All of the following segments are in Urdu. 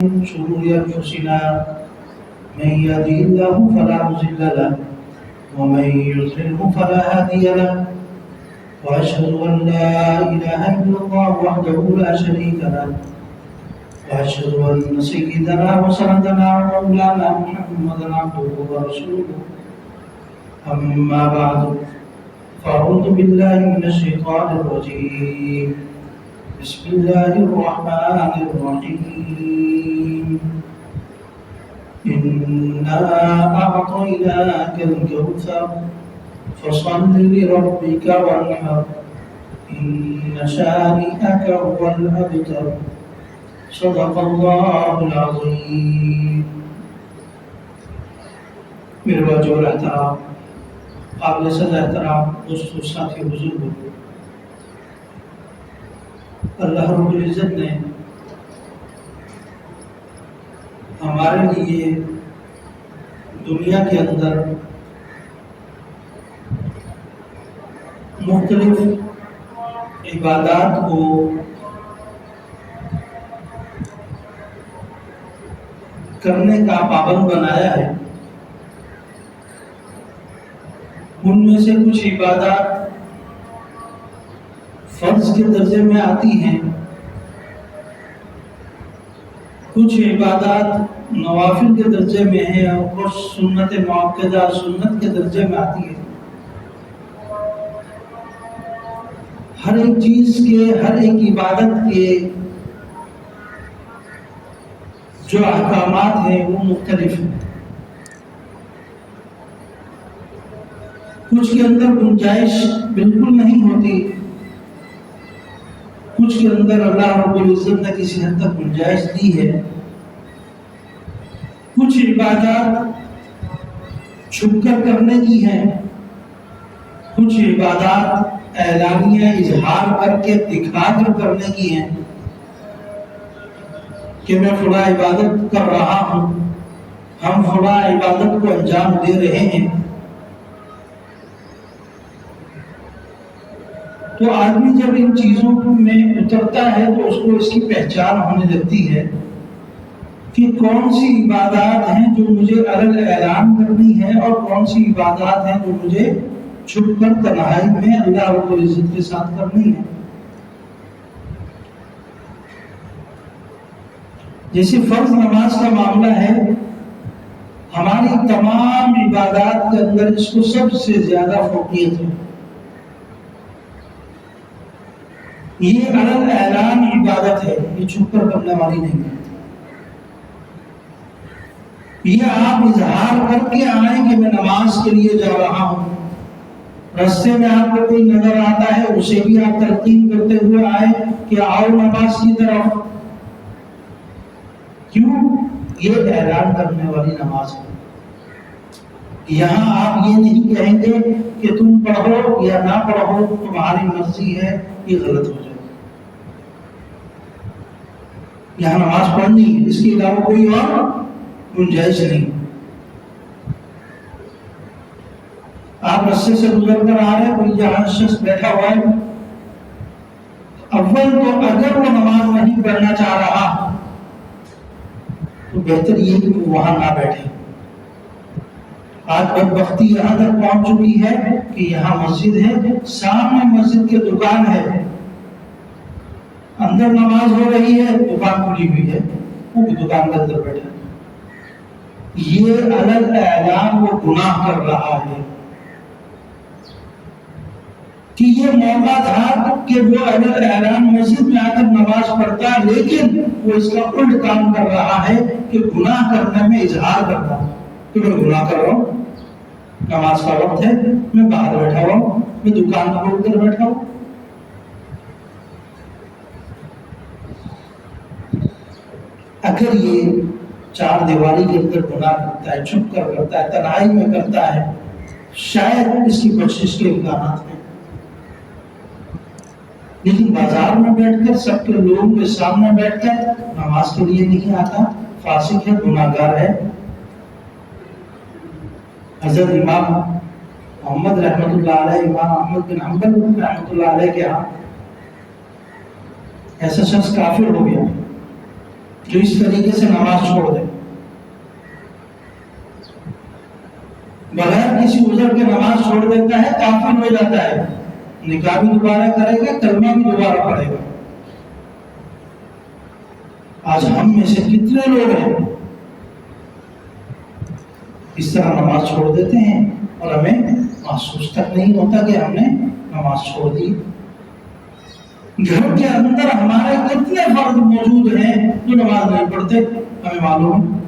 من شرور أنفسنا من يهده الله فلا مضل له ومن يضلله فلا هادي له وأشهد أن لا إله إلا الله وحده لا شريك له وأشهد أن سيدنا وسندنا ومولانا محمدا عبده ورسوله أما بعد فأعوذ بالله من الشيطان الرجيم بسم الله الرحمن الرحيم إنا أعطيناك الكوثر فصل لربك وانحر إن شانئك هو الأبتر صدق الله العظيم. میرے واجب الاحترام قابل صدر احترام دوستو ساتھی بزرگوں، اللہ رب العزت نے ہمارے لیے دنیا کے اندر مختلف عبادات کو کرنے کا پابند بنایا ہے. ان میں سے کچھ عبادات فرض کے درجے میں آتی ہیں، کچھ عبادات نوافل کے درجے میں ہیں اور کچھ سنت مؤکدہ سنت کے درجے میں آتی ہے. ہر ایک چیز کے، ہر ایک عبادت کے جو احکامات ہیں وہ مختلف ہیں. کچھ کے اندر گنجائش بالکل نہیں ہوتی، کچھ کے اندر اللہ رب العزت نے کسی حد تک گنجائش دی ہے. کچھ عبادات چھپ کر کرنے کی ہیں، کچھ عبادات اعلانیہ اظہار کر کے دکھا کر کرنے کی ہیں کہ میں فلاں عبادت کر رہا ہوں، ہم فلاں عبادت کو انجام دے رہے ہیں. تو آدمی جب ان چیزوں میں اترتا ہے تو اس کو اس کی پہچان ہونے لگتی ہے کہ کون سی عبادات ہیں جو مجھے علن اعلان کرنی ہے اور کون سی عبادات ہیں جو مجھے چھپ کر تنہائی میں اللہ رب العزت کے ساتھ کرنی ہے. جیسے فرض نماز کا معاملہ ہے، ہماری تمام عبادات کے اندر اس کو سب سے زیادہ فوقیت ہے. یہ علن اعلان عبادت ہے، یہ چھپ کر کرنے والی نہیں ہے. یہ آپ اظہار کر کے آئیں کہ میں نماز کے لیے جا رہا ہوں، راستے میں آپ کو کوئی نظر آتا ہے اسے بھی آپ تلقین کرتے ہوئے آئے کہ آؤ نماز کی طرف. کیوں؟ یہ اعلان کرنے والی نماز ہے. یہاں آپ یہ نہیں کہیں گے کہ تم پڑھو یا نہ پڑھو، تمہاری مرضی ہے، یہ غلط ہو جائے. یہاں نماز پڑھنی ہے، اس کے علاوہ کوئی اور گنجائش نہیں. آپ رستے سے گزر کر آ رہے ہیں، کوئی جہاں شخص بیٹھا ہوا ہے، اول تو اگر وہ نماز نہیں پڑھنا چاہ رہا تو بہتر یہ کہ وہ وہاں نہ بیٹھے. آج بدبختی یہاں تک پہنچ چکی ہے کہ یہاں مسجد ہے، سامنے مسجد کے دکان ہے، اندر نماز ہو رہی ہے، دکان کھلی ہوئی ہے، وہ بھی دکان کے اندر بیٹھا. یہ علن اعلان وہ گناہ کر رہا ہے کہ یہ موقع تھا کہ وہ علن اعلان مسجد میں آ کر نماز پڑھتا، لیکن وہ اس کا الٹ کام کر رہا ہے کہ گناہ کرنے میں اظہار کرتا کہ میں گناہ کر رہا ہوں، نماز کا وقت ہے، میں باہر بیٹھا ہوا ہوں، میں دکان کھول کر بیٹھا ہوں. اگر یہ چار دیواری کے اندر گناہ کرتا ہے، چھپ کر کرتا ہے، تنہائی میں کرتا ہے، شاید اس کی بخشش کے امکانات ہیں. لیکن بازار میں بیٹھ کر سب کے لوگوں کے سامنے بیٹھ کر نماز کے لیے نہیں آتا، فاسق ہے، گناہ گار ہے. حضرت امام محمد رحمۃ اللہ علیہ، امام احمد بن حنبل رحمۃ اللہ علیہ کے ہاں ایسا شخص کافر ہو گیا جو اس طریقے سے نماز چھوڑ دے، بغیر کسی عذر کے نماز چھوڑ دیتا ہے، کافر ہو جاتا ہے، نکاح بھی دوبارہ کرے گا، کلمہ بھی دوبارہ پڑھے گا۔ آج ہم میں سے کتنے لوگ ہیں اس طرح نماز چھوڑ دیتے ہیں اور ہمیں محسوس تک نہیں ہوتا کہ ہم نے نماز چھوڑ دی۔ گھر کے اندر ہمارے کتنے فرد موجود ہیں جو نماز نہیں پڑھتے، ہمیں معلوم ہے،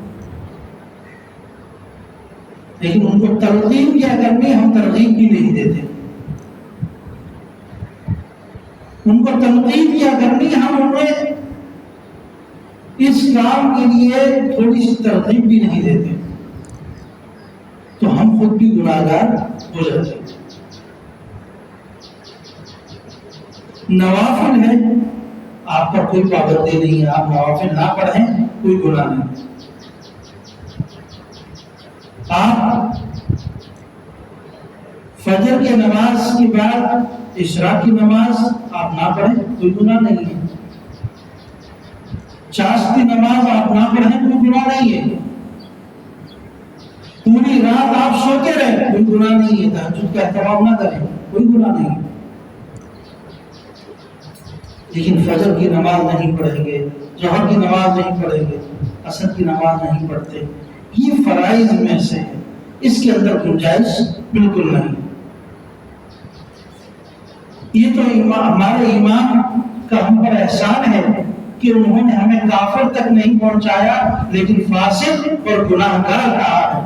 لیکن ان کو ترغیب کیا کرنی، ہم ترغیب بھی نہیں دیتے۔ ان کو تنقید کیا کرنی، ہم انہیں اس کام کے لیے تھوڑی سی ترغیب بھی نہیں دیتے، تو ہم خود بھی گناہگار ہو جاتے ہیں۔ نوافل ہے، آپ پر کوئی پابندی نہیں ہے، آپ نوافل نہ پڑھیں کوئی گناہ نہیں۔ آپ فجر کی نماز کے بعد عشاء کی نماز آپ نہ پڑھیں کوئی گناہ نہیں ہے، چاشت کی نماز آپ نہ پڑھیں کوئی گناہ نہیں ہے، پوری رات آپ سوتے رہیں کوئی گناہ نہیں ہے، تہجد کا اہتمام نہ کریں کوئی گناہ نہیں ہے، لیکن فجر کی نماز نہیں پڑھیں گے، ظہر کی نماز نہیں پڑھیں گے، عصر کی نماز نہیں پڑھتے، یہ فرائض میں سے ہے، اس کے اندر گنجائش بالکل نہیں۔ یہ تو ہمارے ایمان کا ہم پر احسان ہے کہ انہوں نے ہمیں کافر تک نہیں پہنچایا، لیکن فاسق اور گناہ گار کہا ہے،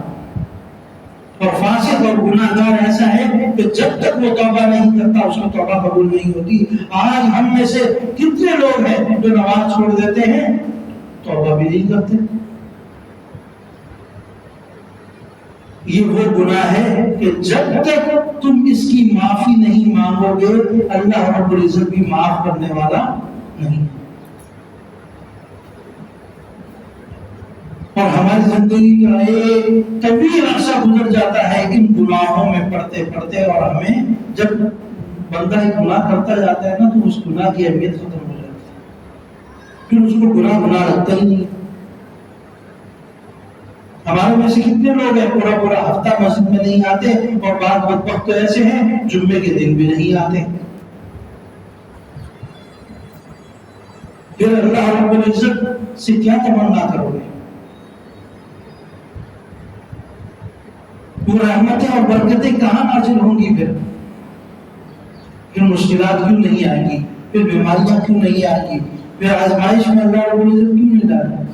اور فاسق اور گناہ گار ایسا ہے کہ جب تک وہ توبہ نہیں کرتا اس کی توبہ قبول نہیں ہوتی۔ آج ہم میں سے کتنے لوگ ہیں جو نماز چھوڑ دیتے ہیں، توبہ بھی نہیں کرتے۔ یہ وہ گناہ ہے کہ جب تک تم اس کی معافی نہیں مانگو گے، اللہ رب العزت بھی معاف کرنے والا نہیں۔ اور ہماری زندگی کا ایک طویل عرصہ گزر جاتا ہے ان گناہوں میں پڑھتے پڑھتے، اور ہمیں جب بندہ ایک گناہ کرتا جاتا ہے نا تو اس گناہ کی اہمیت ختم ہو جاتی ہے، پھر اس کو گناہ لگتا ہی نہیں۔ ہمارے میں سے کتنے لوگ ہیں پورا پورا ہفتہ مسجد میں نہیں آتے، اور بعض بدبخت تو ایسے ہیں جمعے کے دن بھی نہیں آتے۔ پھر اللہ رب العزت سے کیا تمنا کرو گے؟ وہ رحمتیں اور برکتیں کہاں نازل ہوں گی؟ پھر مشکلات کیوں نہیں آئیں گی؟ پھر بیماریاں کیوں نہیں آئیں گی؟ پھر آزمائش میں اللہ رب العزت کیوں نہیں ڈالیں؟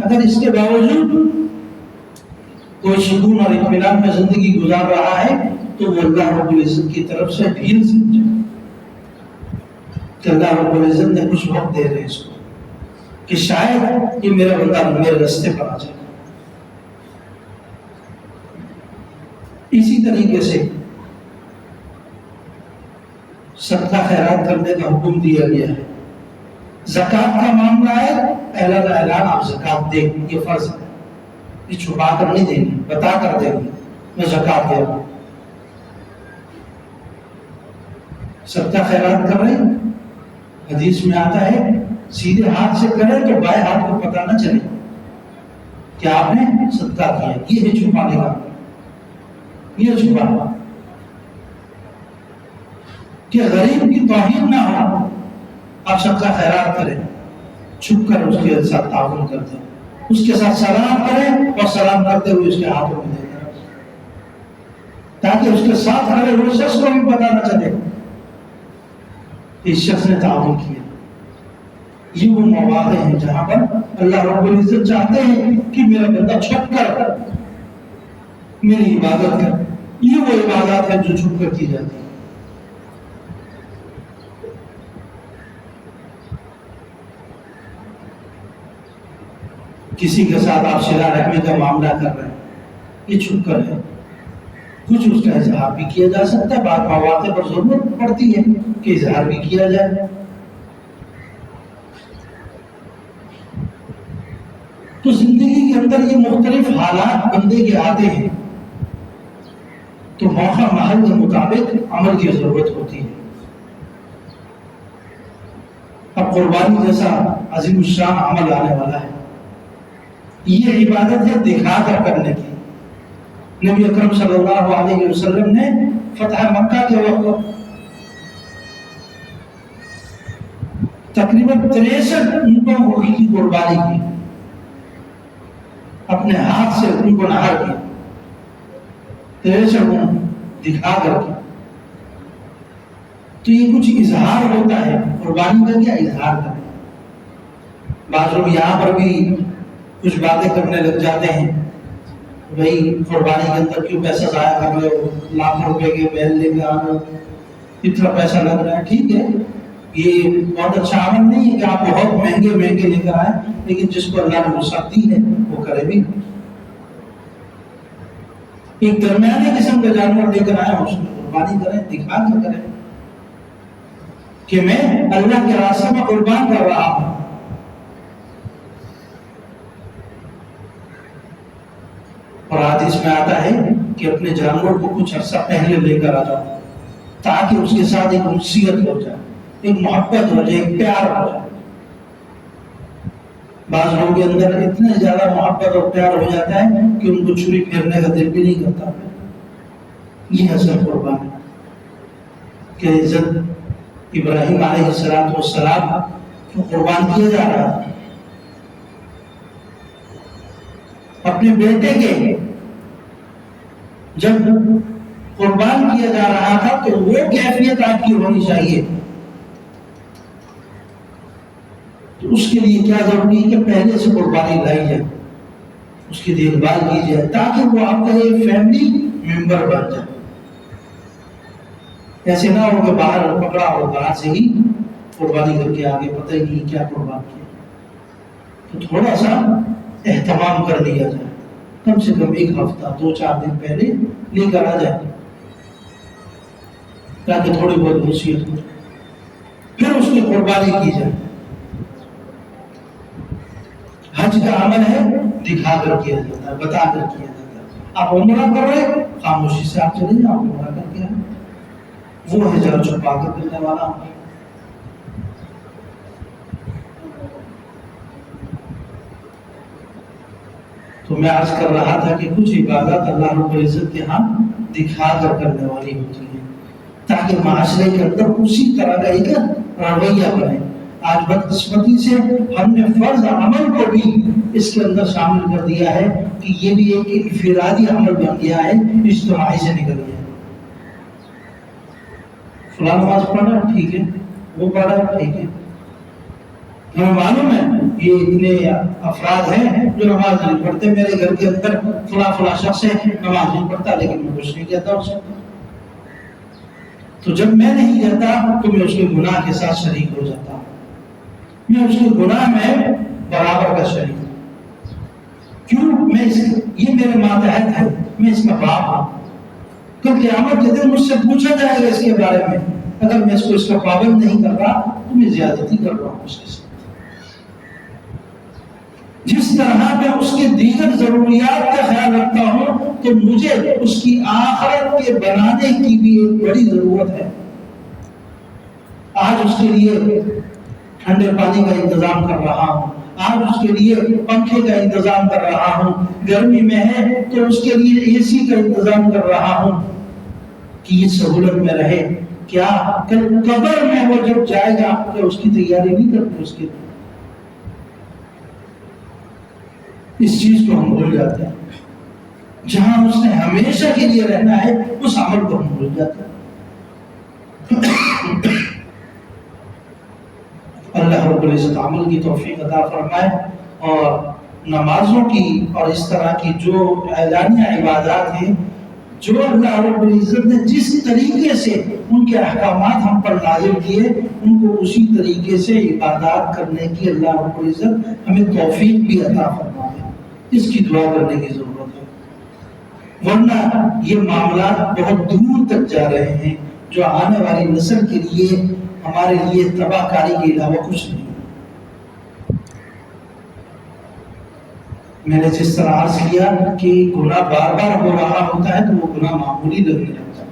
اگر اس کے باوجود کوئی سکون اور اطمینان میں زندگی گزار رہا ہے تو وہ اللہ رب العزت کی طرف سے ڈھیل سمجھے کہ اللہ رب العزت نے کچھ وقت دے رہے اس کو کہ شاید یہ میرا بندہ میرے راستے پر آ جائے۔ اسی طریقے سے صدقہ خیرات کرنے کا حکم دیا گیا ہے۔ زکوٰۃ کا معاملہ ہے، پہلا اعلان آپ زکوٰۃ دیں، یہ فرض ہے، یہ چھپا کر نہیں دیں گے، بتا کر دیں گے میں زکوٰۃ دے رہا ہوں۔ صدقہ خیرات کر رہے ہیں، حدیث میں آتا ہے سیدھے ہاتھ سے کریں تو بائیں ہاتھ کو پتہ نہ چلے کہ آپ نے صدقہ کیا، یہ ہے چھپانے کا، یہ چھپانا کہ غریب کی توہین نہ ہو۔ آپ صدقہ خیرات کریں، چھپ کر اس کے ساتھ تعاون کرتے ہیں، اس کے ساتھ سلام کریں اور سلام کرتے ہوئے اس کے ہاتھوں میں دے کر، تاکہ اس کے ساتھ کھڑے ہوئے شخص کو بھی پتہ نہ چلے اس شخص نے تعاون کیا۔ یہ وہ مواقع ہیں جہاں پر اللہ رب العزت چاہتے ہیں کہ میرا بندہ چھپ کر میری عبادت کر۔ یہ وہ عبادات ہے جو چھپ کر کی جاتی ہے۔ کسی کے ساتھ آپ صلہ رحمی کا معاملہ کر رہے ہیں، یہ چھپ کر ہے، کچھ اس کا اظہار بھی کیا جا سکتا ہے، بعض مواقع پر ضرورت پڑتی ہے کہ اظہار بھی کیا جائے۔ تو زندگی کے اندر یہ مختلف حالات بندے کے آتے ہیں، تو موقع محل کے مطابق عمل کی ضرورت ہوتی ہے۔ قربانی جیسا عظیم الشان عمل آنے والا ہے. یہ عبادت ہے دکھا کر کرنے کی. نبی اکرم صلی اللہ علیہ وسلم نے فتح مکہ کے وقت تقریباً 63 اونٹوں کی قربانی کی، اپنے ہاتھ سے ان کو نہار کیا، 63 اونٹ دکھا کر کے. تو یہ کچھ اظہار ہوتا ہے، قربانی کا کیا اظہار کرے. بعض لوگ یہاں پر بھی کچھ باتیں کرنے لگ جاتے ہیں، بھائی قربانی کے اندر کیوں پیسہ ضائع کر رہے ہو، لاکھوں روپے کے بیل لے کے آ رہے ہو، اتنا پیسہ لگ رہا ہے. ٹھیک ہے، یہ بہت اچھا عمل نہیں ہے کہ آپ بہت مہنگے مہنگے لے کر آئے، لیکن جس کو اللہ نے وسعت دی ہے وہ کرے بھی. ایک درمیانے قسم کا جانور لے کر آئے، اس کی قربانی کریں، دکھا کر کریں کہ میں اللہ کے راستے میں قربان کر رہا ہوں. اور حدیث میں آتا ہے کہ اپنے جانور کو کچھ عرصہ پہلے لے کر آ جاؤ تاکہ اس کے ساتھ ایک انسیت ہو جائے، ایک محبت ہو جائے، ایک پیار ہو جائے. بعض لوگوں کے اندر اتنے زیادہ محبت اور پیار ہو جاتا ہے کہ ان کو چھری پھیرنے کا دل بھی نہیں کرتا. یہ اصل قربان ہے کہ عزت ابراہیم علیہ السلام کو قربان کیا جا رہا ہے. اپنے بیٹے کے جب قربان کیا جا رہا تھا تو وہ کیفیت آپ کی ہونی چاہیے. تو اس کے لیے کیا ضروری ہے کہ پہلے سے قربانی لائی جائے، اس کی دیکھ بھال کی جائے تاکہ وہ آپ کا ایک فیملی ممبر بن جائے. ایسے نہ ہو کہ باہر پکڑا اور باہر سے ہی قربانی کر کے آگے پتہ ہی نہیں کیا قربان کیا. تو تھوڑا سا اہتمام کر لیا جائے، کم سے کم ایک ہفتہ 2-4 دن پہلے لے کر آ جائے تاکہ تھوڑی بہت نصیحت ہو، پھر اس کی قربانی کی جائے. حج کا عمل ہے دکھا کر کیا جاتا ہے، بتا کر کیا جاتا ہے. آپ عمرہ کر رہے خاموشی سے آپ چلے جائیں، عمرہ کر کے آئیں. وہ ہے جب چھپا کر کرنے والا. تو میں عرض کر رہا تھا کہ کچھ عبادت اللہ رب العزت کے ہاں دکھا کر کرنے والی ہوتی ہے تاکہ معاشرے کے اندر اسی طرح کا ایک رویہ بنے. آج بدقسمتی سے ہم نے فرض عمل کو بھی اس کے اندر شامل کر دیا ہے کہ یہ بھی ایک انفرادی عمل بن گیا ہے، اجتماعی سے نکل گیا. فلاں نماز پڑھنا ٹھیک ہے، وہ پڑھا ٹھیک ہے، ہمیں معلوم ہے یہ اتنے افراد ہیں جو نماز نہیں پڑھتے، میرے گھر کے اندر فلاں شخص ہے نماز نہیں پڑھتا، لیکن میں کچھ نہیں کہتا اسے. تو جب میں نہیں کہتا تو میں اس کے گناہ کے ساتھ شریک ہو جاتا ہوں، میں اس کے گناہ میں برابر کا شریک ہوں. کیوں؟ یہ میرے ماتحت ہے، میں اس کا باپ ہوں. کل قیامت کے دن مجھ سے پوچھا جائے گا اس کے بارے میں، اگر میں اس کا پابند نہیں کر رہا تو میں زیادتی کر رہا ہوں اس کے ساتھ. جس طرح میں اس کے دیگر ضروریات کا خیال رکھتا ہوں تو مجھے اس کی آخرت کے بنانے کی بھی ایک بڑی ضرورت ہے. آج اس کے لیے ٹھنڈے پانی کا انتظام کر رہا ہوں، آج اس کے لیے پنکھے کا انتظام کر رہا ہوں، گرمی میں ہے تو اس کے لیے اے سی کا انتظام کر رہا ہوں کہ یہ سہولت میں رہے. کیا کل قبر میں وہ جب جائے گا تو اس کی تیاری نہیں کرتے؟ اس کے لیے اس چیز کو ہم بھول جاتے ہیں. جہاں اس نے ہمیشہ کے لیے رہنا ہے اس عمل کو ہم بھول جاتے ہیں. اللہ رب العزت عمل کی توفیق عطا فرمائے، اور نمازوں کی اور اس طرح کی جو اعلانیہ عبادات ہیں جو اللہ رب العزت نے جس طریقے سے ان کے احکامات ہم پر نازل کیے ان کو اسی طریقے سے عبادات کرنے کی اللہ رب العزت ہمیں توفیق بھی عطا فرمائے. اس کی دعا کرنے کی ضرورت ہے، ورنہ یہ معاملات بہت دور تک جا رہے ہیں جو آنے والی نسل کے لیے ہمارے لیے تباہ کاری کے علاوہ کچھ نہیں. میں نے جس طرح عرض کیا کہ گناہ بار بار ہو رہا ہوتا ہے تو وہ گناہ معمولی لگنے لگتا ہے.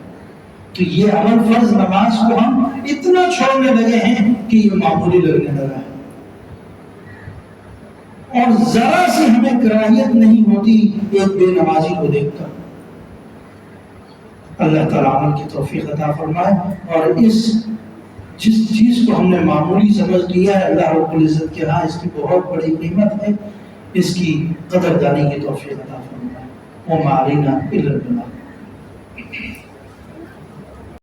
تو یہ عمل فرض نماز کو ہم اتنا چھوڑنے لگے ہیں کہ یہ معمولی لگنے لگا ہے، اور ذرا سی ہمیں کراہیت نہیں ہوتی ایک بے نمازی کو دیکھ کر۔ اللہ تعالیٰ عمل کی توفیق عطا فرمائے، اور جس چیز کو ہم نے معمولی سمجھ لیا ہے، اللہ رب العزت کے ہاں اس کی بہت بڑی قیمت ہے، اس کی قدر دانی کی توفیق عطا فرمائے۔ وما علینا الا البلاغ۔